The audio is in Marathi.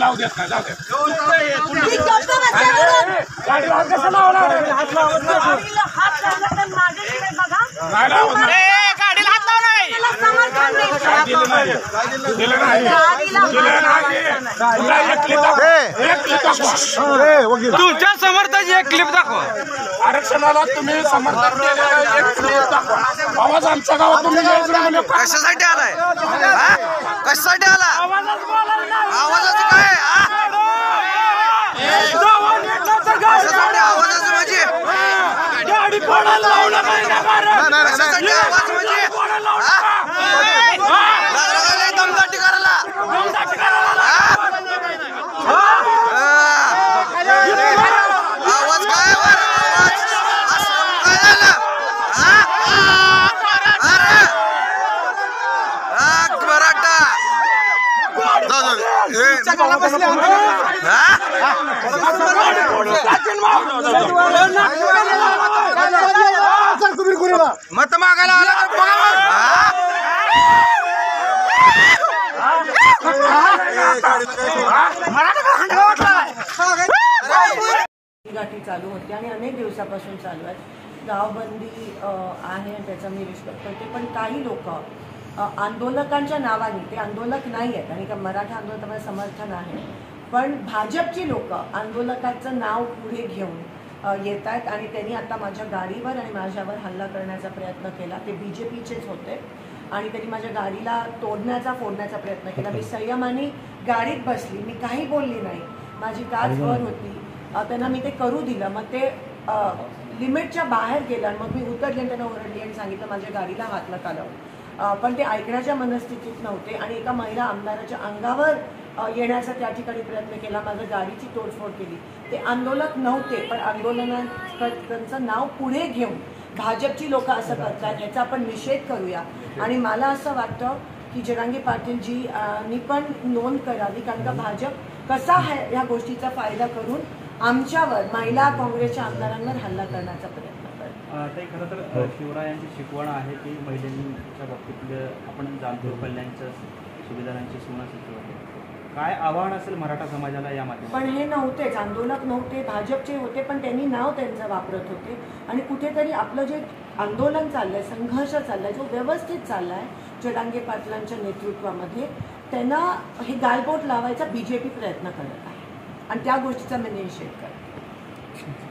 जाऊ देत नाही, जाऊ देत. गाडीला हात कसं लावणार? नाही लावत नाही. गाडीला हात लावू नाही. काय दिलं नाही, दिलं नाही, दिलं नाही. तुला एक क्लिप दाखव, एक क्लिप दाखव. तुमच्या समर्थाची एक क्लिप दाखवा. आरक्षणाला तुम्ही समर्थन केलेलं एक क्लिप दाखवा. आवाज आमच्या गावात तुम्ही यायचं म्हणजे कशासाठी आलाय? कशासाठी आला? आवाजाचं काय? कशासाठी आवाजाचं म्हणजे? कशासाठी आवाज म्हणजे? दमदाटी करायला आवाज काय? आवाज काय झालं? मराठा मत मागायला आला तर बघा गाठी चालू होती आणि अनेक दिवसापासून चालू आहेत. गावबंदी आहे त्याचा मी रिस्पेक्ट करते, पण काही लोक आंदोलकांच्या नावाने, ते आंदोलक नाही आहेत आणि का मराठा आंदोलकांना समर्थन आहे, पण भाजपची लोक आंदोलकाचं नाव पुढे घेऊन येत आहेत आणि त्यांनी आता माझ्या गाडीवर आणि माझ्यावर हल्ला करण्याचा प्रयत्न केला. ते BJPचेच होते आणि त्यांनी माझ्या गाडीला फोडण्याचा प्रयत्न केला. मी संयमाने गाडीत बसली, मी काही बोलली नाही, माझी काच वर होती, त्यांना मी ते करू दिलं. मग ते लिमिटच्या बाहेर गेलं आणि मग मी उतरले आणि त्यांना ओरडली आणि सांगितलं माझ्या गाडीला हात नका लावू. पण ते ऐकण्याच्या मनस्थितीत नव्हते आणि एका महिला आमदाराच्या अंगावर येण्याचा त्या ठिकाणी प्रयत्न केला, माझ्या गाडीची तोडफोड केली. ते आंदोलक नव्हते, पण आंदोलनाचं नाव पुढे घेऊन भाजपची लोक असं करतात, याचा आपण निषेध करूया. आणि मला असं वाटतं की जरांगे पाटीलजींनी पण नोंद करावी, कारण का भाजप कसा आहे या गोष्टीचा फायदा करून आमच्यावर, महिला काँग्रेसच्या आमदारांवर हल्ला करण्याचा प्रयत्न करतो. ते खरं तर शिवरायांची शिकवण आहे की महिलांच्या बाबतीत आपण जाणतो कल्याणच्या सुविधांची सुनासिद्ध होते. काय आव्हान असेल मराठा समाजाला या माध्यमात? पण हे नव्हतेच, आंदोलक नव्हते, भाजपचे होते, पण त्यांनी नाव त्यांचं वापरत होते आणि कुठेतरी आपलं जे आंदोलन चाललंय, संघर्ष चाललाय, जो व्यवस्थित चाललाय जरांगे पाटलांच्या नेतृत्वामध्ये, त्यांना हे गालबोट लावायचा BJP प्रयत्न करत आहे आणि त्या गोष्टीचा मी निषेध करते.